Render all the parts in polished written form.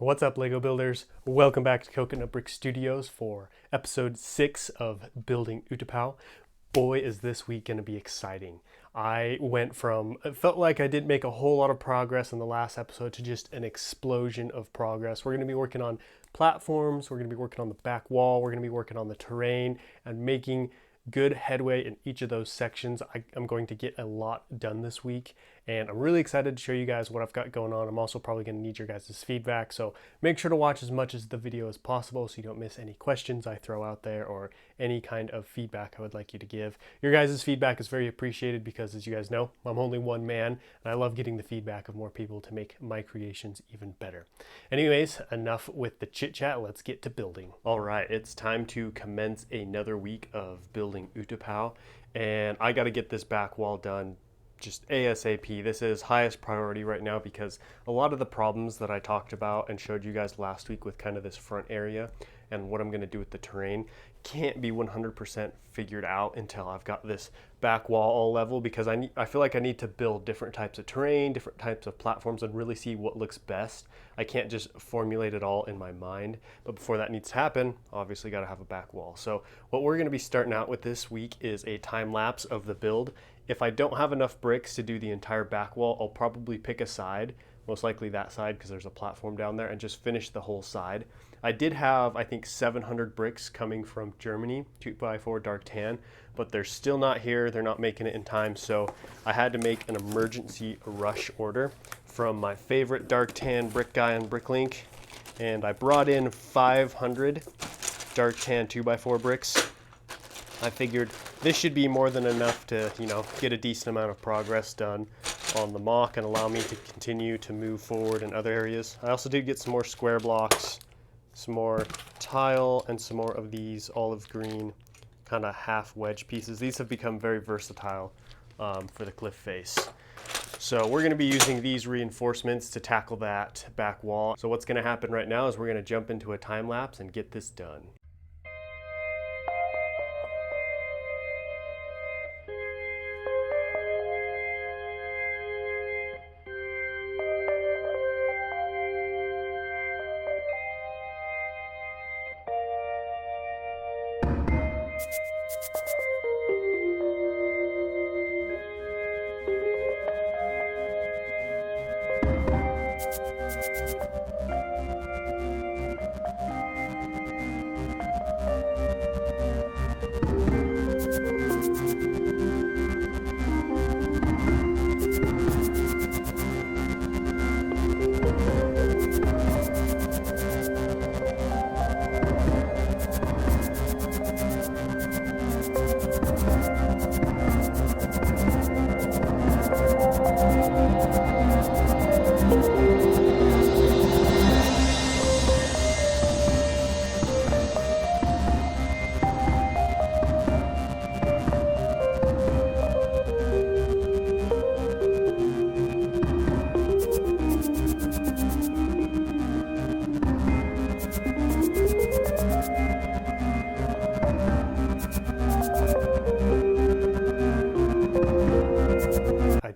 What's up, Lego builders? Welcome back to Coconut Brick Studios for episode 6 of Building Utapau. Boy, is this week going to be exciting. It felt like I didn't make a whole lot of progress in the last episode to just an explosion of progress. We're going to be working on platforms, we're going to be working on the back wall, we're going to be working on the terrain and making good headway in each of those sections. I'm going to get a lot done this week, and I'm really excited to show you guys what I've got going on. I'm also probably going to need your guys' feedback, so make sure to watch as much of the video as possible so you don't miss any questions I throw out there or any kind of feedback I would like you to give. Your guys' feedback is very appreciated because, as you guys know, I'm only one man, and I love getting the feedback of more people to make my creations even better. Anyways, enough with the chit chat, let's get to building. All right, it's time to commence another week of building Utapau, and I got to get this back wall done just ASAP. This is highest priority right now because a lot of the problems that I talked about and showed you guys last week with kind of this front area and what I'm going to do with the terrain can't be 100% figured out until I've got this back wall all level, because I feel like I need to build different types of terrain, different types of platforms, and really see what looks best. I can't just formulate it all in my mind, but before that needs to happen, obviously got to have a back wall. So what we're going to be starting out with this week is a time lapse of the build. If I don't have enough bricks to do the entire back wall, I'll probably pick a side, most likely that side because there's a platform down there, and just finish the whole side. I did have, I think, 700 bricks coming from Germany, 2x4 dark tan, but they're still not here. They're not making it in time, so I had to make an emergency rush order from my favorite dark tan brick guy on Bricklink, and I brought in 500 dark tan 2x4 bricks. I figured this should be more than enough to, get a decent amount of progress done on the mock and allow me to continue to move forward in other areas. I also did get some more square blocks, some more tile, and some more of these olive green kind of half wedge pieces. These have become very versatile for the cliff face. So we're going to be using these reinforcements to tackle that back wall. So what's going to happen right now is we're going to jump into a time lapse and get this done.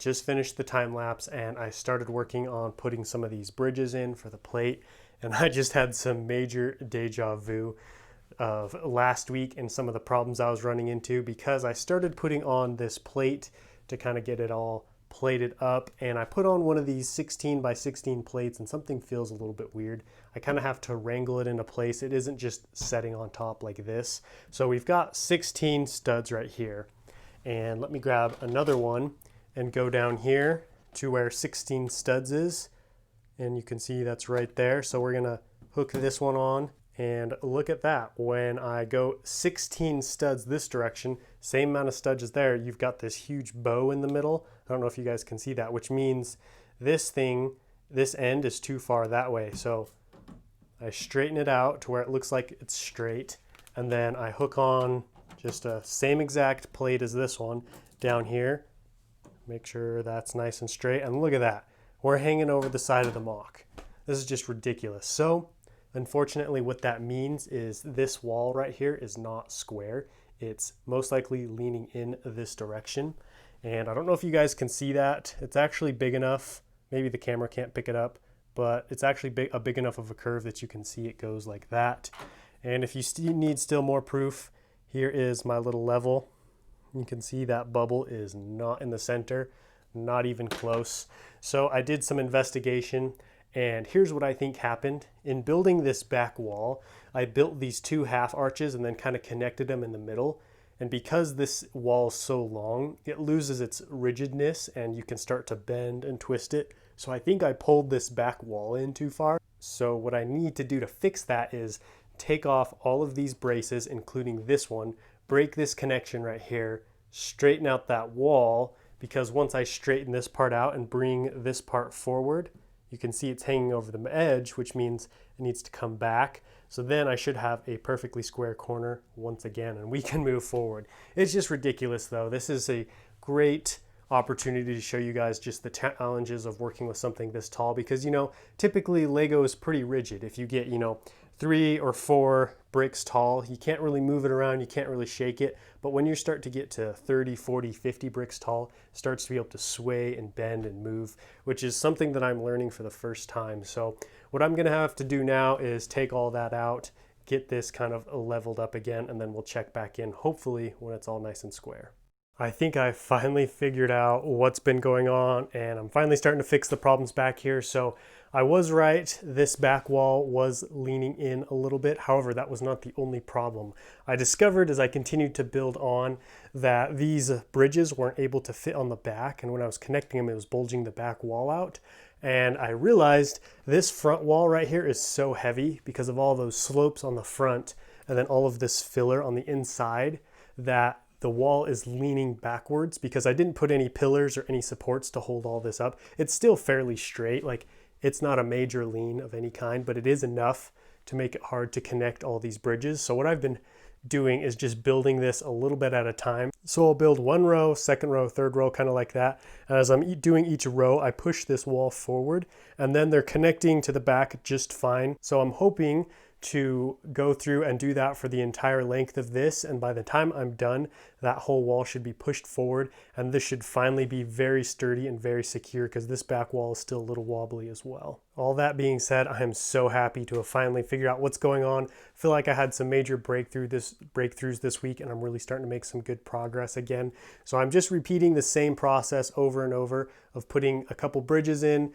Just finished the time lapse and I started working on putting some of these bridges in for the plate, and I just had some major deja vu of last week and some of the problems I was running into because I started putting on this plate to kind of get it all plated up, and I put on one of these 16 by 16 plates and something feels a little bit weird. I kind of have to wrangle it into place. It isn't just setting on top like this. So we've got 16 studs right here, and let me grab another one and go down here to where 16 studs is, and you can see that's right there. So we're gonna hook this one on, and look at that. When I go 16 studs this direction, same amount of studs as there, you've got this huge bow in the middle. I don't know if you guys can see that, which means this end is too far that way. So I straighten it out to where it looks like it's straight, and then I hook on just a same exact plate as this one down here. Make sure that's nice and straight, and look at that. We're hanging over the side of the mock. This is just ridiculous. So unfortunately, what that means is this wall right here is not square. It's most likely leaning in this direction. And I don't know if you guys can see that. It's actually big enough. Maybe the camera can't pick it up, but it's actually a big enough of a curve that you can see it goes like that. And if you need still more proof, here is my little level. You can see that bubble is not in the center, not even close. So I did some investigation, and here's what I think happened. In building this back wall, I built these two half arches and then kind of connected them in the middle. And because this wall is so long, it loses its rigidness and you can start to bend and twist it. So I think I pulled this back wall in too far. So what I need to do to fix that is take off all of these braces, including this one, break this connection right here, straighten out that wall, because once I straighten this part out and bring this part forward, you can see it's hanging over the edge, which means it needs to come back. So then I should have a perfectly square corner once again, and we can move forward. It's just ridiculous though. This is a great opportunity to show you guys just the challenges of working with something this tall, because typically Lego is pretty rigid. If you get 3 or 4 bricks tall, you can't really move it around, you can't really shake it. But when you start to get to 30, 40, 50 bricks tall, it starts to be able to sway and bend and move, which is something that I'm learning for the first time. So what I'm gonna have to do now is take all that out, get this kind of leveled up again, and then we'll check back in, hopefully when it's all nice and square. I think I finally figured out what's been going on, and I'm finally starting to fix the problems back here. So I was right, this back wall was leaning in a little bit. However, that was not the only problem. I discovered as I continued to build on that these bridges weren't able to fit on the back, and when I was connecting them, it was bulging the back wall out. And I realized this front wall right here is so heavy because of all those slopes on the front and then all of this filler on the inside, that the wall is leaning backwards because I didn't put any pillars or any supports to hold all this up. It's still fairly straight, like it's not a major lean of any kind, but it is enough to make it hard to connect all these bridges. So what I've been doing is just building this a little bit at a time. So I'll build 1 row, 2nd row, 3rd row, kind of like that. And as I'm doing each row, I push this wall forward, and then they're connecting to the back just fine. So I'm hoping to go through and do that for the entire length of this, and by the time I'm done, that whole wall should be pushed forward, and this should finally be very sturdy and very secure, because this back wall is still a little wobbly as well. All that being said, I am so happy to have finally figured out what's going on. I feel like I had some major breakthroughs this week, and I'm really starting to make some good progress again. So I'm just repeating the same process over and over of putting a couple bridges in,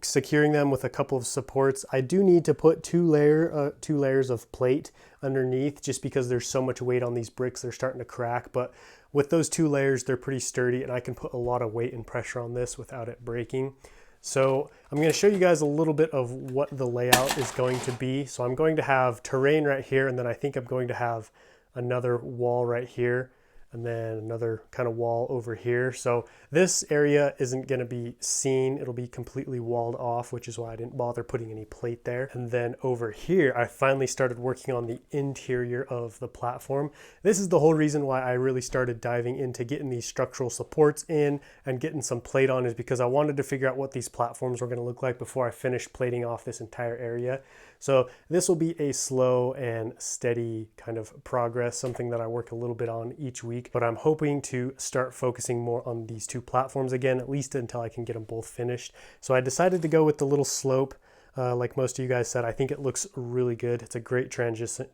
securing them with a couple of supports. I do need to put two layers of plate underneath, just because there's so much weight on these bricks, they're starting to crack. But with those 2 layers, they're pretty sturdy, and I can put a lot of weight and pressure on this without it breaking. So I'm going to show you guys a little bit of what the layout is going to be. So I'm going to have terrain right here, and then I think I'm going to have another wall right here, and then another kind of wall over here. So this area isn't gonna be seen. It'll be completely walled off, which is why I didn't bother putting any plate there. And then over here, I finally started working on the interior of the platform. This is the whole reason why I really started diving into getting these structural supports in and getting some plate on, is because I wanted to figure out what these platforms were gonna look like before I finished plating off this entire area. So this will be a slow and steady kind of progress, something that I work a little bit on each week, but I'm hoping to start focusing more on these 2 platforms again, at least until I can get them both finished. So I decided to go with the little slope. Like most of you guys said, I think it looks really good. It's a great transition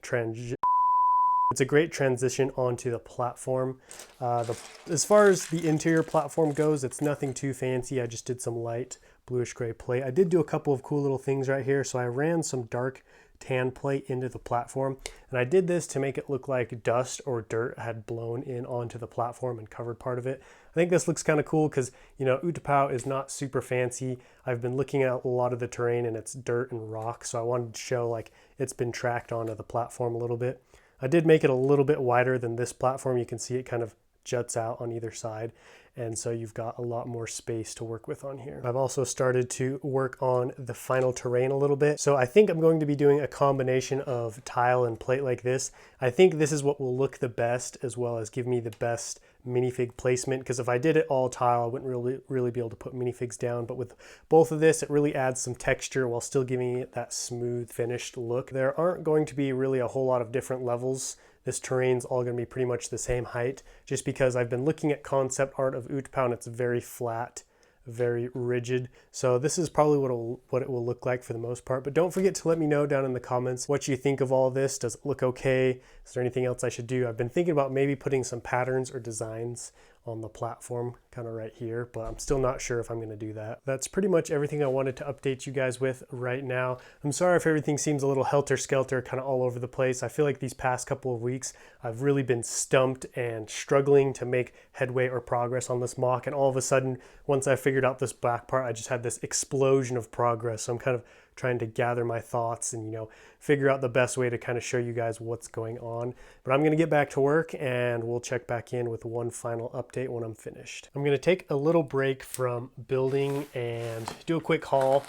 onto the platform. As far as the interior platform goes, it's nothing too fancy. I just did some light bluish gray plate. I did do a couple of cool little things right here. So I ran some dark tan plate into the platform, and I did this to make it look like dust or dirt had blown in onto the platform and covered part of it. I think this looks kind of cool because, Utapau is not super fancy. I've been looking at a lot of the terrain and it's dirt and rock, so I wanted to show like it's been tracked onto the platform a little bit. I did make it a little bit wider than this platform. You can see it kind of juts out on either side, and so you've got a lot more space to work with on here. I've also started to work on the final terrain a little bit. So I think I'm going to be doing a combination of tile and plate like this. I think this is what will look the best, as well as give me the best minifig placement, because if I did it all tile, I wouldn't really be able to put minifigs down. But with both of this, it really adds some texture while still giving it that smooth finished look. There aren't going to be really a whole lot of different levels. This terrain's all going to be pretty much the same height, just because I've been looking at concept art of Utapau, and it's very flat, very rigid. So this is probably what it will look like for the most part. But don't forget to let me know down in the comments what you think of all this. Does it look okay? Is there anything else I should do? I've been thinking about maybe putting some patterns or designs on the platform kind of right here, but I'm still not sure if I'm going to do that. That's pretty much everything I wanted to update you guys with right now. I'm sorry if everything seems a little helter-skelter, kind of all over the place. I feel like these past couple of weeks I've really been stumped and struggling to make headway or progress on this mock, and all of a sudden once I figured out this back part, I just had this explosion of progress. So I'm kind of trying to gather my thoughts and, figure out the best way to kind of show you guys what's going on. But I'm going to get back to work and we'll check back in with one final update when I'm finished. I'm going to take a little break from building and do a quick haul.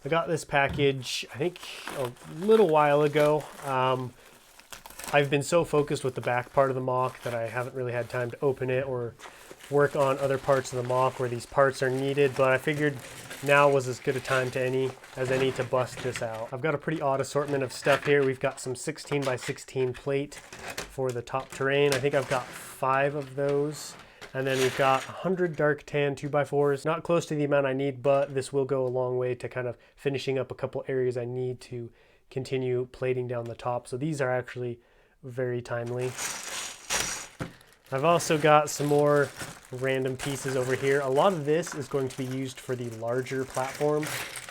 I got this package, I think a little while ago. I've been so focused with the back part of the mock that I haven't really had time to open it or work on other parts of the mock where these parts are needed, but I figured now was as good a time as any to bust this out. I've got a pretty odd assortment of stuff here. We've got some 16 by 16 plate for the top terrain. I think I've got 5 of those. And then we've got 100 dark tan 2x4s, not close to the amount I need, but this will go a long way to kind of finishing up a couple areas I need to continue plating down the top. So these are actually very timely. I've also got some more random pieces over here. A lot of this is going to be used for the larger platform,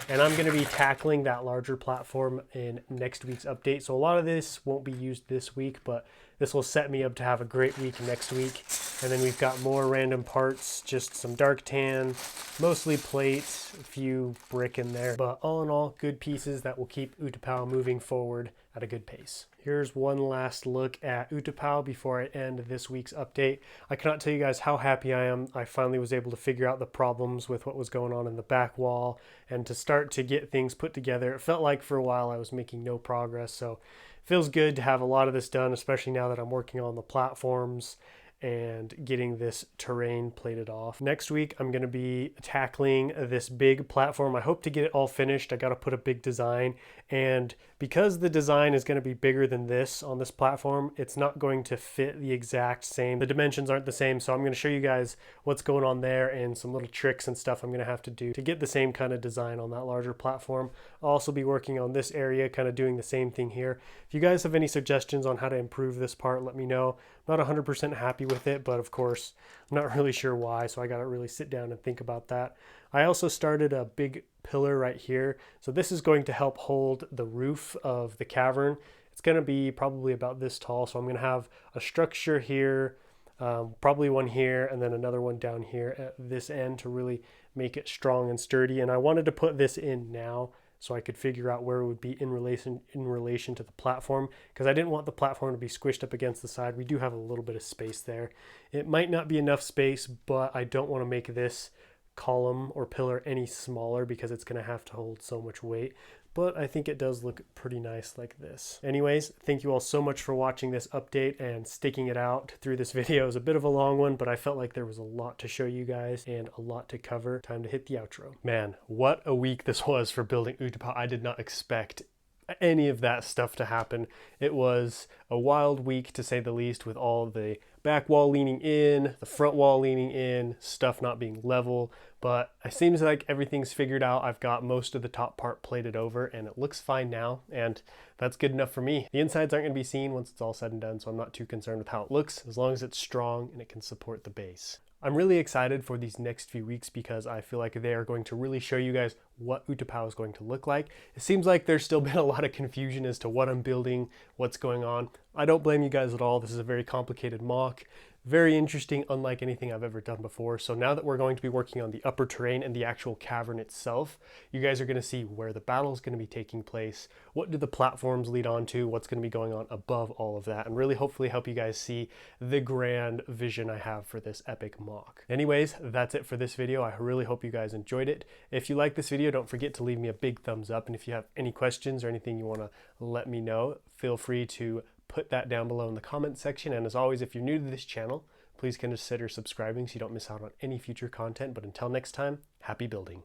and I'm going to be tackling that larger platform in next week's update. So a lot of this won't be used this week, but this will set me up to have a great week next week. And then we've got more random parts, just some dark tan, mostly plates, a few brick in there. But all in all, good pieces that will keep Utapau moving forward at a good pace. Here's one last look at Utapau before I end this week's update. I cannot tell you guys how happy I am. I finally was able to figure out the problems with what was going on in the back wall and to start to get things put together. It felt like for a while I was making no progress, so it feels good to have a lot of this done, especially now that I'm working on the platforms and getting this terrain plated off. Next week, I'm going to be tackling this big platform. I hope to get it all finished. I got to put a big design, and because the design is going to be bigger than this on this platform, it's not going to fit the exact same. The dimensions aren't the same, so I'm going to show you guys what's going on there and some little tricks and stuff I'm going to have to do to get the same kind of design on that larger platform. I'll also be working on this area, kind of doing the same thing here. If you guys have any suggestions on how to improve this part, let me know. I'm not 100% happy with it, but of course, I'm not really sure why, so I got to really sit down and think about that. I also started a big pillar right here. So this is going to help hold the roof of the cavern. It's going to be probably about this tall, so I'm going to have a structure here, probably one here, and then another one down here at this end to really make it strong and sturdy. And I wanted to put this in now so I could figure out where it would be in relation to the platform, because I didn't want the platform to be squished up against the side. We do have a little bit of space there. It might not be enough space, but I don't want to make this column or pillar any smaller because it's going to have to hold so much weight. But I think it does look pretty nice like this. Anyways, thank you all so much for watching this update and sticking it out through this video. It was a bit of a long one, but I felt like there was a lot to show you guys and a lot to cover. Time to hit the outro. Man, what a week this was for building Utapau. I did not expect any of that stuff to happen. It was a wild week to say the least, with all the back wall leaning in, the front wall leaning in, stuff not being level, but it seems like everything's figured out. I've got most of the top part plated over and it looks fine now, and that's good enough for me. The insides aren't going to be seen once it's all said and done, so I'm not too concerned with how it looks as long as it's strong and it can support the base. I'm really excited for these next few weeks because I feel like they are going to really show you guys what Utapau is going to look like. It seems like there's still been a lot of confusion as to what I'm building, what's going on. I don't blame you guys at all. This is a very complicated mock. Very interesting, unlike anything I've ever done before. So now that we're going to be working on the upper terrain and the actual cavern itself, you guys are going to see where the battle is going to be taking place, what do the platforms lead on to, what's going to be going on above all of that, and really hopefully help you guys see the grand vision I have for this epic mock. Anyways, that's it for this video. I really hope you guys enjoyed it. If you like this video, don't forget to leave me a big thumbs up, and if you have any questions or anything you want to let me know, feel free to put that down below in the comment section. And as always, if you're new to this channel, please consider subscribing so you don't miss out on any future content. But until next time, happy building.